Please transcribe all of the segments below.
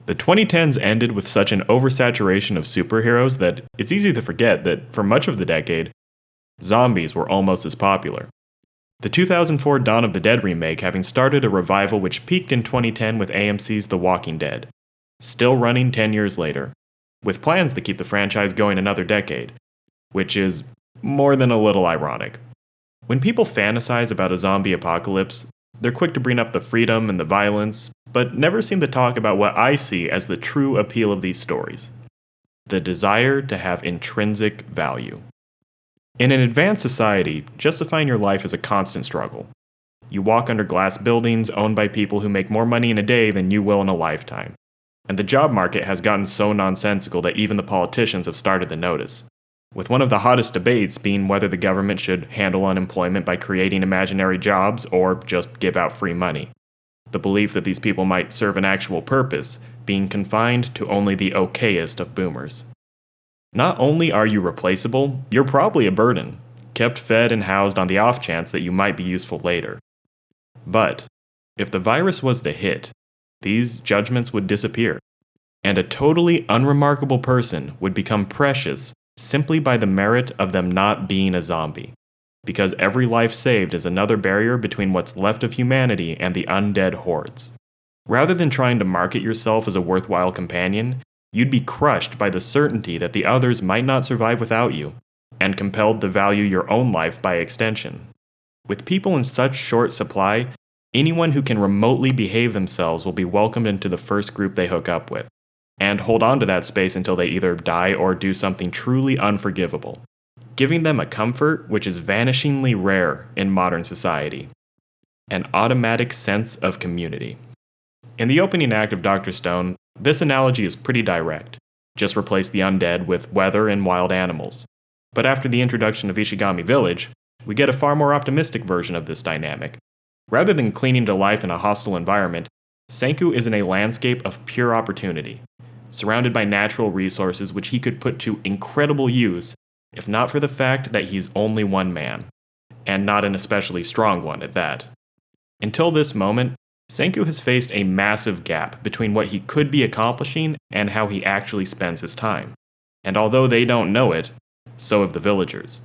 The 2010s ended with such an oversaturation of superheroes that it's easy to forget that for much of the decade, zombies were almost as popular. The 2004 Dawn of the Dead remake having started a revival which peaked in 2010 with AMC's The Walking Dead, still running 10 years later, with plans to keep the franchise going another decade, which is more than a little ironic. When people fantasize about a zombie apocalypse, they're quick to bring up the freedom and the violence, but never seem to talk about what I see as the true appeal of these stories: the desire to have intrinsic value. In an advanced society, justifying your life is a constant struggle. You walk under glass buildings owned by people who make more money in a day than you will in a lifetime. And the job market has gotten so nonsensical that even the politicians have started to notice, with one of the hottest debates being whether the government should handle unemployment by creating imaginary jobs or just give out free money. The belief that these people might serve an actual purpose being confined to only the okayest of boomers. Not only are you replaceable, you're probably a burden, kept fed and housed on the off chance that you might be useful later. But if the virus was to hit, these judgments would disappear, and a totally unremarkable person would become precious simply by the merit of them not being a zombie, because every life saved is another barrier between what's left of humanity and the undead hordes. Rather than trying to market yourself as a worthwhile companion, you'd be crushed by the certainty that the others might not survive without you, and compelled to value your own life by extension. With people in such short supply, anyone who can remotely behave themselves will be welcomed into the first group they hook up with, and hold on to that space until they either die or do something truly unforgivable, giving them a comfort which is vanishingly rare in modern society: an automatic sense of community. In the opening act of Dr. Stone, this analogy is pretty direct. Just replace the undead with weather and wild animals. But after the introduction of Ishigami Village, we get a far more optimistic version of this dynamic. Rather than clinging to life in a hostile environment, Senku is in a landscape of pure opportunity, surrounded by natural resources which he could put to incredible use, if not for the fact that he's only one man, and not an especially strong one at that. Until this moment, Senku has faced a massive gap between what he could be accomplishing and how he actually spends his time. And although they don't know it, so have the villagers.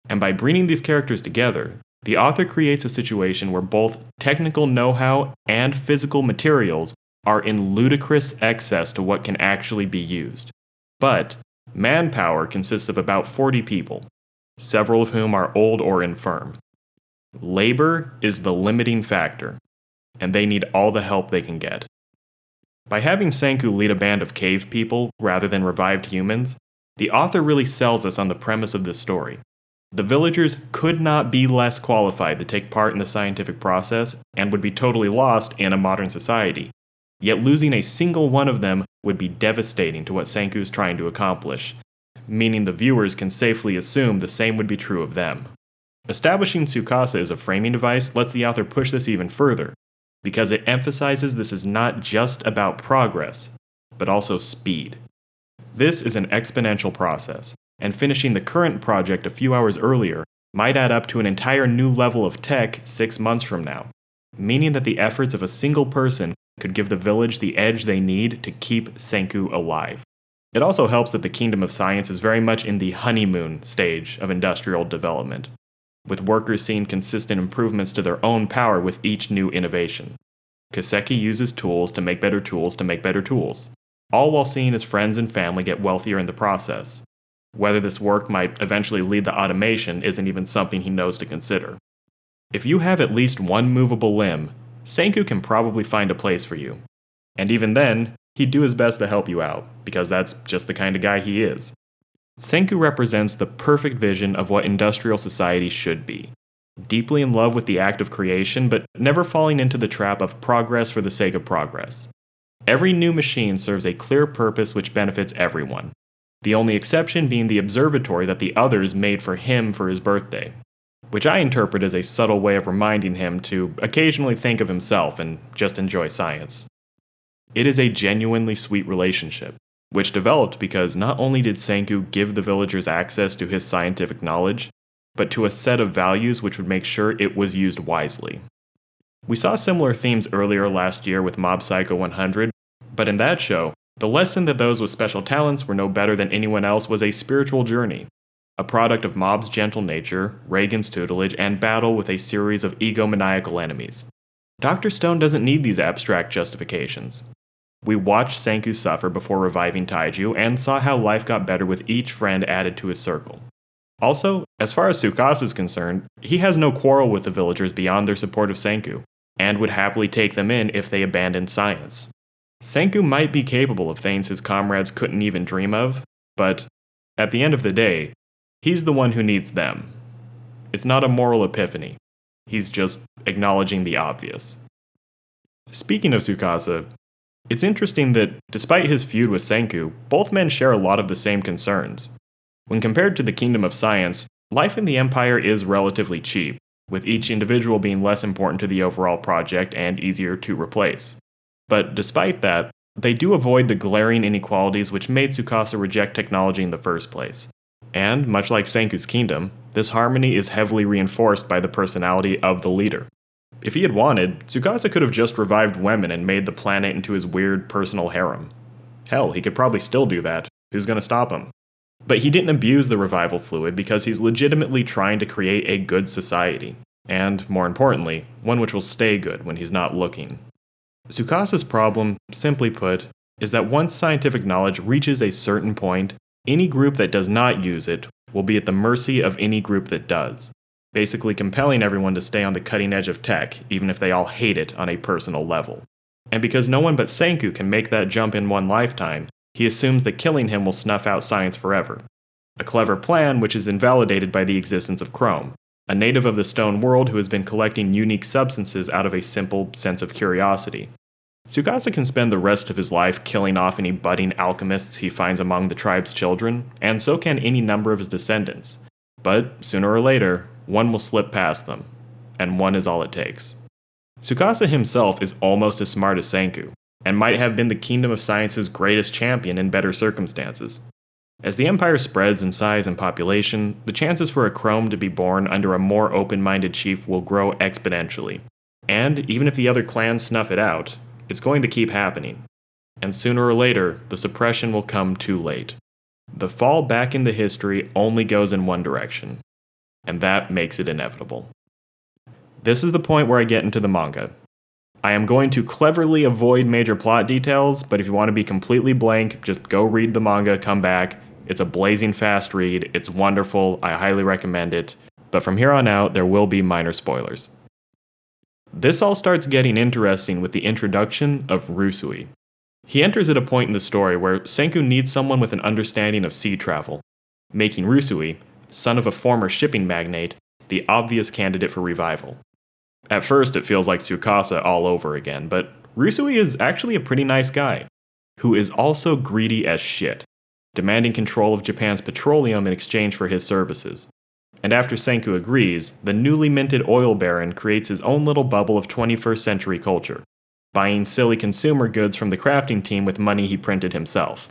And by bringing these characters together, the author creates a situation where both technical know-how and physical materials are in ludicrous excess to what can actually be used. But manpower consists of about 40 people, several of whom are old or infirm. Labor is the limiting factor, and they need all the help they can get. By having Senku lead a band of cave people rather than revived humans, the author really sells us on the premise of this story. The villagers could not be less qualified to take part in the scientific process and would be totally lost in a modern society. Yet losing a single one of them would be devastating to what Senku is trying to accomplish, meaning the viewers can safely assume the same would be true of them. Establishing Tsukasa as a framing device lets the author push this even further, because it emphasizes this is not just about progress, but also speed. This is an exponential process, and finishing the current project a few hours earlier might add up to an entire new level of tech 6 months from now, meaning that the efforts of a single person could give the village the edge they need to keep Senku alive. It also helps that the Kingdom of Science is very much in the honeymoon stage of industrial development, with workers seeing consistent improvements to their own power with each new innovation. Kaseki uses tools to make better tools to make better tools, all while seeing his friends and family get wealthier in the process. Whether this work might eventually lead to automation isn't even something he knows to consider. If you have at least one movable limb, Senku can probably find a place for you. And even then, he'd do his best to help you out, because that's just the kind of guy he is. Senku represents the perfect vision of what industrial society should be. Deeply in love with the act of creation, but never falling into the trap of progress for the sake of progress. Every new machine serves a clear purpose which benefits everyone, the only exception being the observatory that the others made for him for his birthday, which I interpret as a subtle way of reminding him to occasionally think of himself and just enjoy science. It is a genuinely sweet relationship, which developed because not only did Senku give the villagers access to his scientific knowledge, but to a set of values which would make sure it was used wisely. We saw similar themes earlier last year with Mob Psycho 100, But in that show, the lesson that those with special talents were no better than anyone else was a spiritual journey, a product of Mob's gentle nature, Reagan's tutelage, and battle with a series of egomaniacal enemies. Dr. Stone doesn't need these abstract justifications. We watched Senku suffer before reviving Taiju and saw how life got better with each friend added to his circle. Also, as far as Tsukasa is concerned, he has no quarrel with the villagers beyond their support of Senku, and would happily take them in if they abandoned science. Senku might be capable of things his comrades couldn't even dream of, but at the end of the day, he's the one who needs them. It's not a moral epiphany. He's just acknowledging the obvious. Speaking of Tsukasa, it's interesting that, despite his feud with Senku, both men share a lot of the same concerns. When compared to the Kingdom of Science, life in the Empire is relatively cheap, with each individual being less important to the overall project and easier to replace. But despite that, they do avoid the glaring inequalities which made Tsukasa reject technology in the first place. And, much like Senku's kingdom, this harmony is heavily reinforced by the personality of the leader. If he had wanted, Tsukasa could have just revived women and made the planet into his weird personal harem. Hell, he could probably still do that. Who's gonna stop him? But he didn't abuse the revival fluid because he's legitimately trying to create a good society. And, more importantly, one which will stay good when he's not looking. Tsukasa's problem, simply put, is that once scientific knowledge reaches a certain point, any group that does not use it will be at the mercy of any group that does, basically compelling everyone to stay on the cutting edge of tech, even if they all hate it on a personal level. And because no one but Senku can make that jump in one lifetime, he assumes that killing him will snuff out science forever. A clever plan which is invalidated by the existence of Chrome, a native of the stone world who has been collecting unique substances out of a simple sense of curiosity. Tsukasa can spend the rest of his life killing off any budding alchemists he finds among the tribe's children, and so can any number of his descendants. But, sooner or later, one will slip past them, and one is all it takes. Tsukasa himself is almost as smart as Senku, and might have been the Kingdom of Science's greatest champion in better circumstances. As the Empire spreads in size and population, the chances for a Chrome to be born under a more open-minded chief will grow exponentially. And even if the other clans snuff it out, it's going to keep happening. And sooner or later, the suppression will come too late. The fall back into history only goes in one direction, and that makes it inevitable. This is the point where I get into the manga. I am going to cleverly avoid major plot details, but if you want to be completely blank, just go read the manga, come back. It's a blazing fast read, it's wonderful, I highly recommend it, but from here on out, there will be minor spoilers. This all starts getting interesting with the introduction of Rusui. He enters at a point in the story where Senku needs someone with an understanding of sea travel, making Rusui, son of a former shipping magnate, the obvious candidate for revival. At first, it feels like Tsukasa all over again, but Rusui is actually a pretty nice guy, who is also greedy as shit, demanding control of Japan's petroleum in exchange for his services. And after Senku agrees, the newly minted oil baron creates his own little bubble of 21st century culture, buying silly consumer goods from the crafting team with money he printed himself.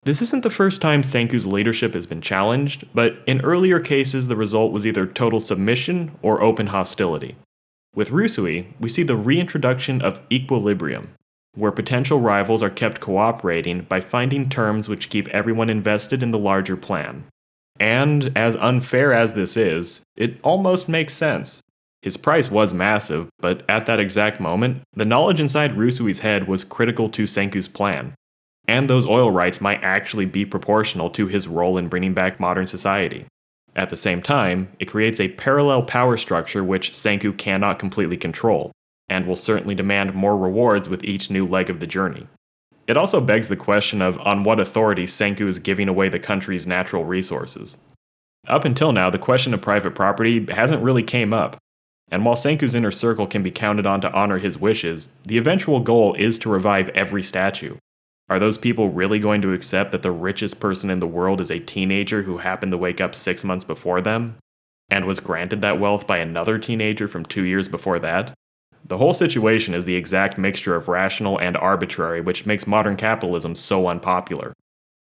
This isn't the first time Senku's leadership has been challenged, but in earlier cases the result was either total submission or open hostility. With Rusui, we see the reintroduction of equilibrium, where potential rivals are kept cooperating by finding terms which keep everyone invested in the larger plan. And, as unfair as this is, it almost makes sense. His price was massive, but at that exact moment, the knowledge inside Rusui's head was critical to Senku's plan. And those oil rights might actually be proportional to his role in bringing back modern society. At the same time, it creates a parallel power structure which Senku cannot completely control, and will certainly demand more rewards with each new leg of the journey. It also begs the question of on what authority Senku is giving away the country's natural resources. Up until now, the question of private property hasn't really came up, and while Senku's inner circle can be counted on to honor his wishes, the eventual goal is to revive every statue. Are those people really going to accept that the richest person in the world is a teenager who happened to wake up 6 months before them, and was granted that wealth by another teenager from 2 years before that? The whole situation is the exact mixture of rational and arbitrary, which makes modern capitalism so unpopular.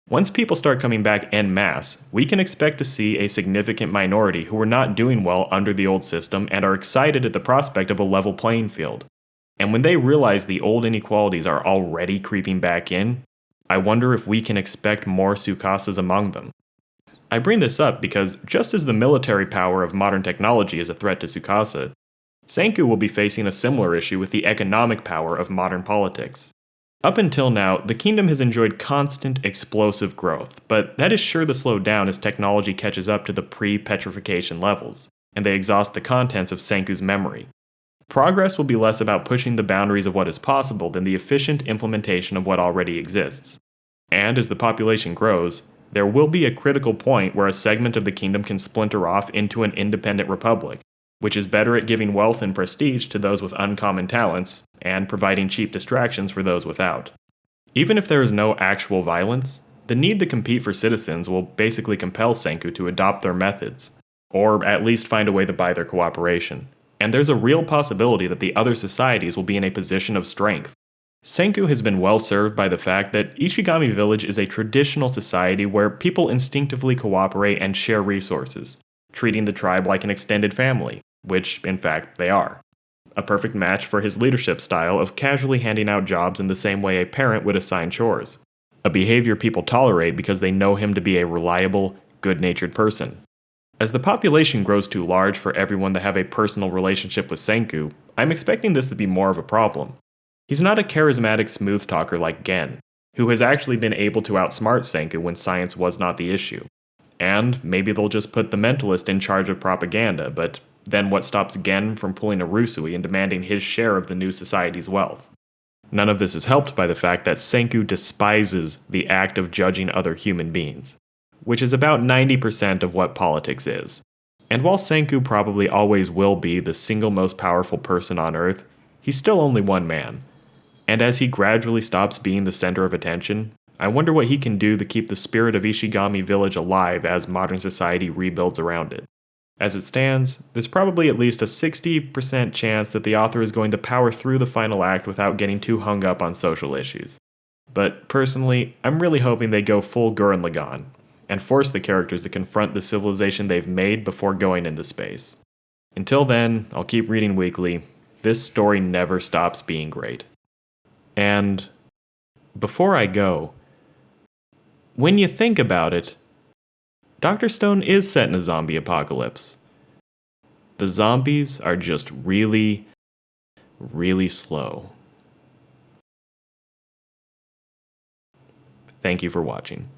Once people start coming back en masse, we can expect to see a significant minority who are not doing well under the old system and are excited at the prospect of a level playing field. And when they realize the old inequalities are already creeping back in, I wonder if we can expect more Tsukasas among them. I bring this up because just as the military power of modern technology is a threat to Tsukasa, Senku will be facing a similar issue with the economic power of modern politics. Up until now, the kingdom has enjoyed constant, explosive growth, but that is sure to slow down as technology catches up to the pre-petrification levels, and they exhaust the contents of Senku's memory. Progress will be less about pushing the boundaries of what is possible than the efficient implementation of what already exists. And as the population grows, there will be a critical point where a segment of the kingdom can splinter off into an independent republic, which is better at giving wealth and prestige to those with uncommon talents, and providing cheap distractions for those without. Even if there is no actual violence, the need to compete for citizens will basically compel Senku to adopt their methods, or at least find a way to buy their cooperation. And there's a real possibility that the other societies will be in a position of strength. Senku has been well served by the fact that Ishigami Village is a traditional society where people instinctively cooperate and share resources, treating the tribe like an extended family, which, in fact, they are. A perfect match for his leadership style of casually handing out jobs in the same way a parent would assign chores. A behavior people tolerate because they know him to be a reliable, good-natured person. As the population grows too large for everyone to have a personal relationship with Senku, I'm expecting this to be more of a problem. He's not a charismatic smooth talker like Gen, who has actually been able to outsmart Senku when science was not the issue. And maybe they'll just put the mentalist in charge of propaganda, but then what stops Gen from pulling a Rusui and demanding his share of the new society's wealth? None of this is helped by the fact that Senku despises the act of judging other human beings, which is about 90% of what politics is. And while Senku probably always will be the single most powerful person on Earth, he's still only one man. And as he gradually stops being the center of attention, I wonder what he can do to keep the spirit of Ishigami Village alive as modern society rebuilds around it. As it stands, there's probably at least a 60% chance that the author is going to power through the final act without getting too hung up on social issues. But personally, I'm really hoping they go full Gurren Lagann, and force the characters to confront the civilization they've made before going into space. Until then, I'll keep reading weekly. This story never stops being great. And before I go, when you think about it, Dr. Stone is set in a zombie apocalypse. The zombies are just really, really slow. Thank you for watching.